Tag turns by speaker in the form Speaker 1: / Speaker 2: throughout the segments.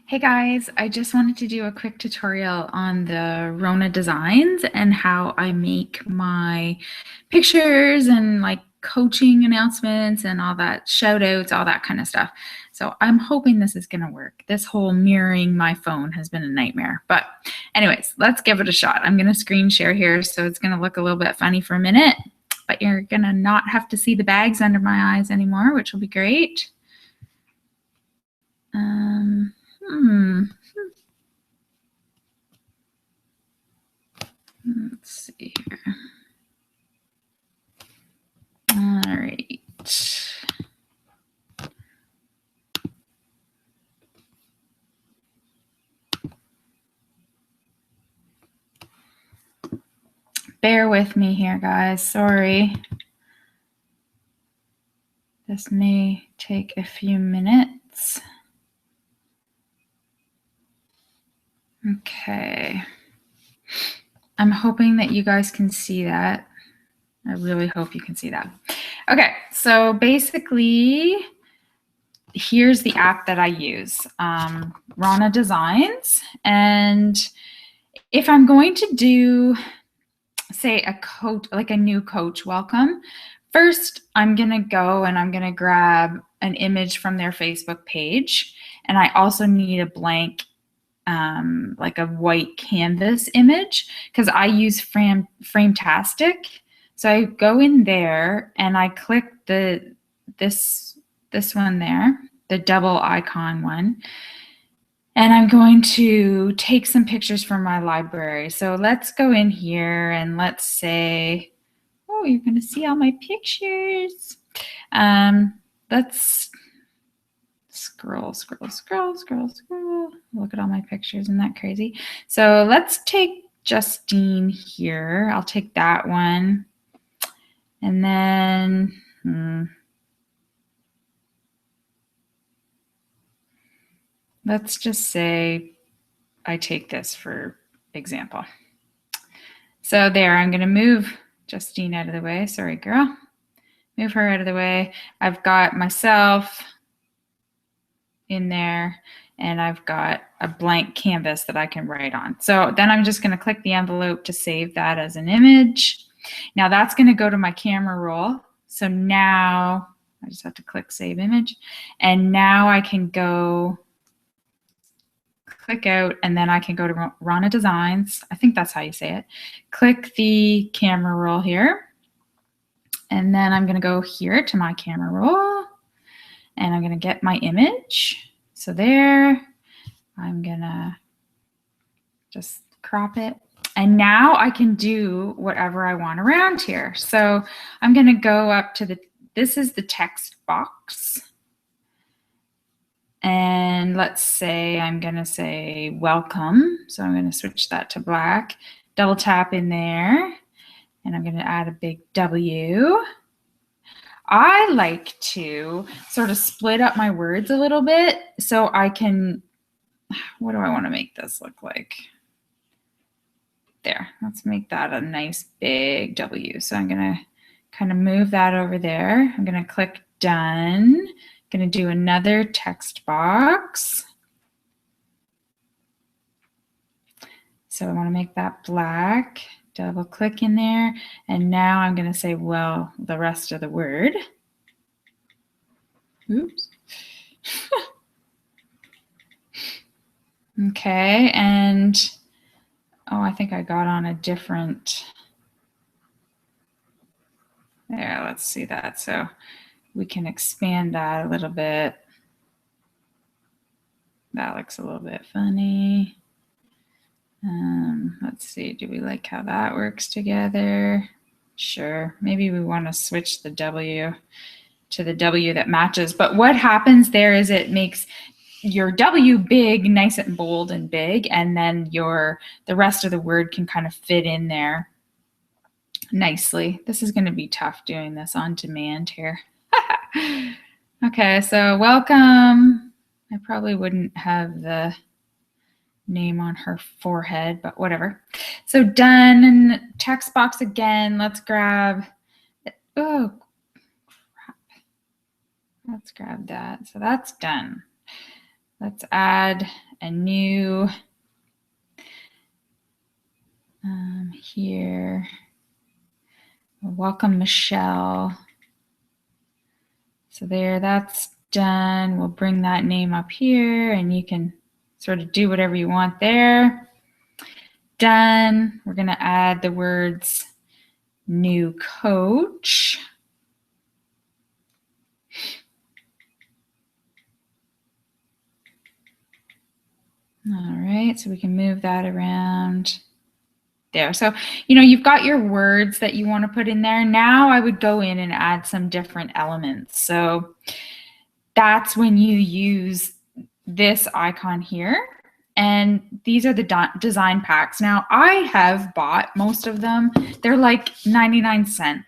Speaker 1: Hey guys, I just wanted to do a quick tutorial on the Rona designs and how I make my pictures and like coaching announcements and all that, shout outs, all that kind of stuff. So I'm hoping this is going to work. This whole mirroring my phone has been a nightmare. But anyways, let's give it a shot. I'm going to screen share here, so it's going to look a little bit funny for a minute, but you're going to not have to see the bags under my eyes anymore, which will be great. Let's see here. All right. Bear with me here, guys. Sorry. This may take a few minutes. Okay. I'm hoping that you guys can see that. I really hope you can see that. Okay, so basically, here's the app that I use, Rona Designs. And if I'm going to do, say, a coach, like a new coach welcome, first I'm gonna go and I'm gonna grab an image from their Facebook page. And I also need a blank, like a white canvas image, because I use Frametastic. So I go in there and I click this one there, the double icon one. And I'm going to take some pictures from my library. So let's go in here and let's say, oh, you're going to see all my pictures. Let's scroll. Look at all my pictures. Isn't that crazy? So let's take Justine here. I'll take that one. And then, let's just say I take this for example. So there, I'm going to move Justine out of the way. Sorry, girl. Move her out of the way. I've got myself in there, and I've got a blank canvas that I can write on. So then I'm just going to click the envelope to save that as an image. Now that's going to go to my camera roll. So now I just have to click Save Image. And now I can go click out, and then I can go to Rona Designs. I think that's how you say it. Click the camera roll here. And then I'm going to go here to my camera roll. And I'm going to get my image. So there, I'm going to just crop it. And now I can do whatever I want around here. So I'm going to go up to this is the text box. And let's say I'm going to say welcome. So I'm going to switch that to black. Double tap in there. And I'm going to add a big W. I like to sort of split up my words a little bit so I can, what do I want to make this look like? There, let's make that a nice big W. So I'm going to kind of move that over there. I'm going to click done. I'm going to do another text box. So I want to make that black. Double click in there, and now I'm going to say, well, the rest of the word. Oops. Okay, and oh, I think I got on a different, there, let's see that. So we can expand that a little bit. That looks a little bit funny. Let's see, do we like how that works together? Sure, maybe we want to switch the W to the W that matches. But what happens there is it makes your W big, nice and bold and big, and then the rest of the word can kind of fit in there nicely. This is going to be tough doing this on demand here. Okay, so welcome. I probably wouldn't have the name on her forehead, but whatever. So done. And text box again. Let's grab, oh crap. Let's grab that. So that's done. Let's add a new here. Welcome, Michelle. So there, that's done. We'll bring that name up here and you can sort of do whatever you want there. Done. We're going to add the words new coach. All right, so we can move that around there. So, you know, you've got your words that you want to put in there. Now I would go in and add some different elements. So that's when you use this icon here. And these are the design packs. Now I have bought most of them. They're like 99 cents.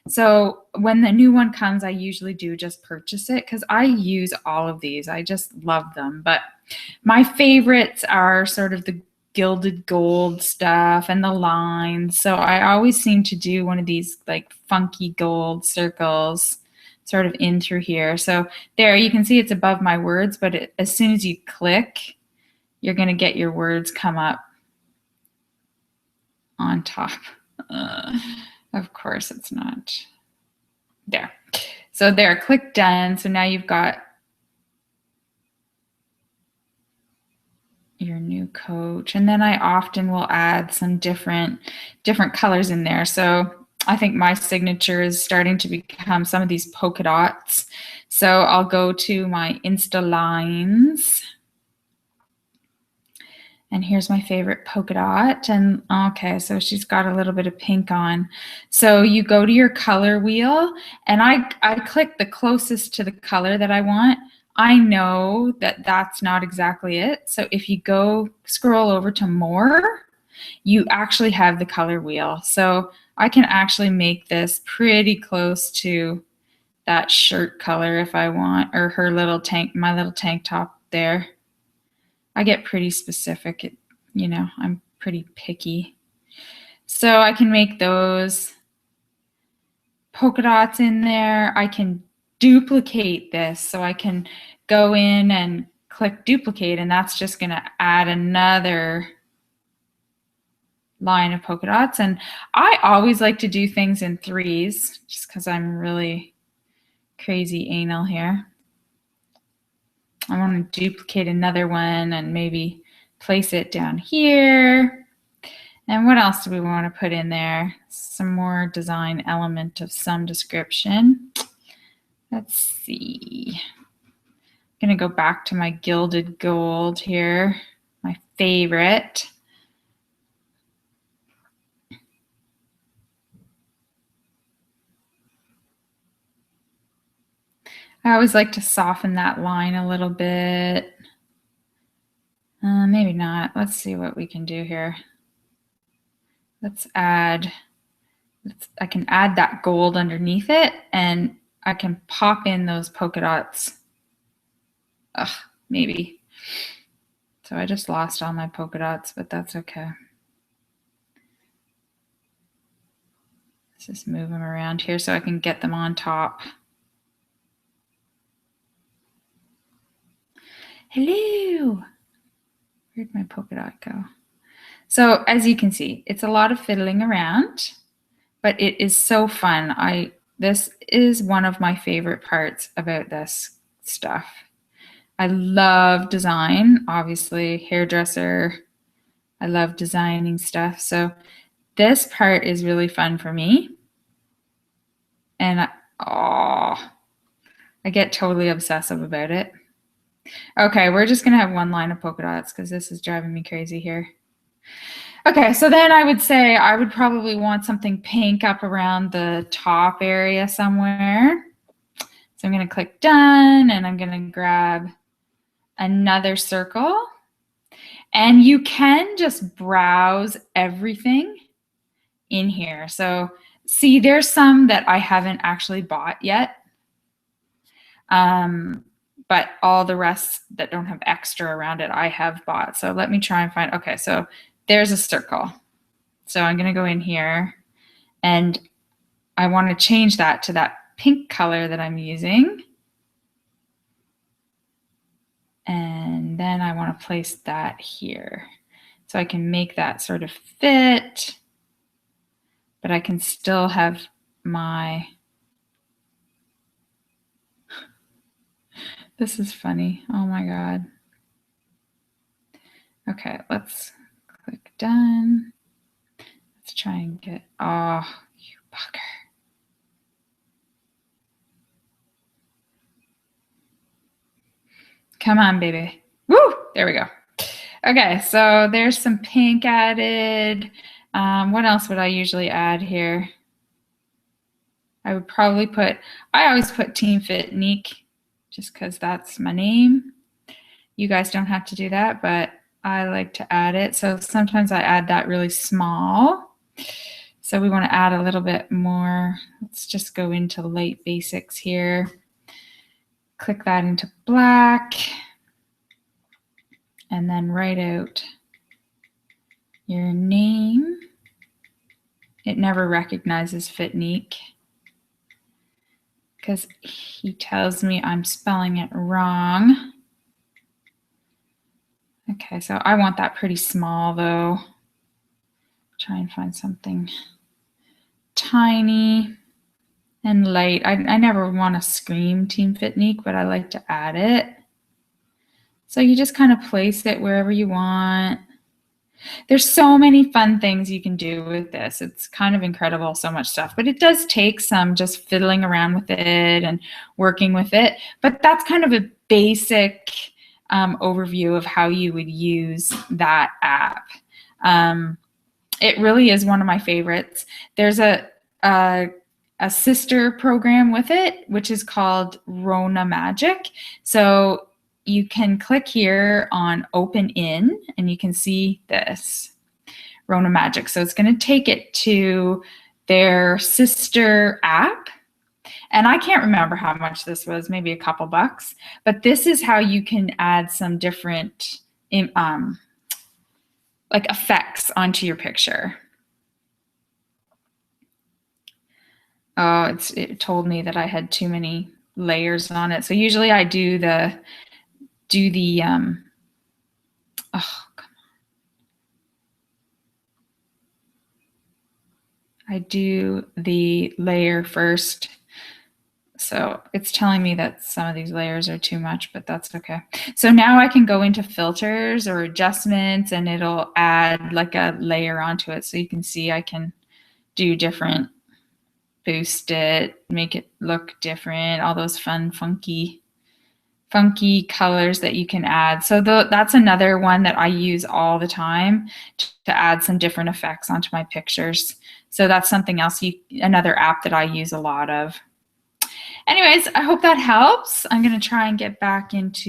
Speaker 1: So when the new one comes, I usually do just purchase it because I use all of these. I just love them. But my favorites are sort of the gilded gold stuff and the lines. So I always seem to do one of these like funky gold circles sort of in through here. So there you can see it's above my words, but as soon as you click, you're going to get your words come up on top. Of course it's not. There. So there, click done. So now you've got your new coach. And then I often will add some different colors in there. So I think my signature is starting to become some of these polka dots. So I'll go to my Insta lines. And here's my favorite polka dot. And okay, so she's got a little bit of pink on. So you go to your color wheel and I click the closest to the color that I want. I know that that's not exactly it. So if you go scroll over to more, you actually have the color wheel. So I can actually make this pretty close to that shirt color if I want, or her little tank, my little tank top there. I get pretty specific. You know, I'm pretty picky. So I can make those polka dots in there. I can duplicate this. So I can go in and click duplicate, and that's just going to add another line of polka dots. And I always like to do things in threes just because I'm really crazy anal here. I want to duplicate another one and maybe place it down here. And what else do we want to put in there? Some more design element of some description. Let's see. I'm going to go back to my gilded gold here, my favorite. I always like to soften that line a little bit. Maybe not. Let's see what we can do here. Let's add, I can add that gold underneath it and I can pop in those polka dots. Ugh, maybe. So I just lost all my polka dots, but that's okay. Let's just move them around here so I can get them on top. Hello. Where'd my polka dot go? So as you can see, it's a lot of fiddling around, but it is so fun. This is one of my favorite parts about this stuff. I love design, obviously, hairdresser. I love designing stuff. So this part is really fun for me. And I get totally obsessive about it. Okay, we're just gonna have one line of polka dots because this is driving me crazy here. Okay, so then I would say I would probably want something pink up around the top area somewhere. So I'm gonna click done and I'm gonna grab another circle. And you can just browse everything in here. So see, there's some that I haven't actually bought yet. But all the rest that don't have extra around it, I have bought. So let me try and find, okay, so there's a circle. So I'm gonna go in here and I wanna change that to that pink color that I'm using. And And then I want to place that here. So I can make that sort of fit, but I can still have my, this is funny. Oh my God. Okay, let's click done. Let's try and get, oh, you bugger. Come on, baby. Woo! There we go. Okay, so there's some pink added. What else would I usually add here? I would probably put, I always put Team Fitnique just because that's my name. You guys don't have to do that, but I like to add it. So sometimes I add that really small. So we want to add a little bit more. Let's just go into light basics here. Click that into black. And then write out your name. It never recognizes Fitnique because he tells me I'm spelling it wrong. Okay, so I want that pretty small though. Try and find something tiny and light. I never want to scream Team Fitnique, but I like to add it. So you just kind of place it wherever you want. There's so many fun things you can do with this. It's kind of incredible, so much stuff, but it does take some just fiddling around with it and working with it. But that's kind of a basic overview of how you would use that app. It really is one of my favorites. There's a sister program with it, which is called Rona Magic. So you can click here on open in and you can see this Rona Magic. So it's going to take it to their sister app. And I can't remember how much this was, maybe a couple bucks, but this is how you can add some different like effects onto your picture. Oh, it told me that I had too many layers on it. So usually I do the oh, come on. I do the layer first. So it's telling me that some of these layers are too much, but that's okay. So now I can go into filters or adjustments and it'll add like a layer onto it. So you can see I can do different, boost it, make it look different, all those fun, funky colors that you can add. So that's another one that I use all the time to add some different effects onto my pictures. So that's something else, another app that I use a lot of. Anyways, I hope that helps. I'm going to try and get back into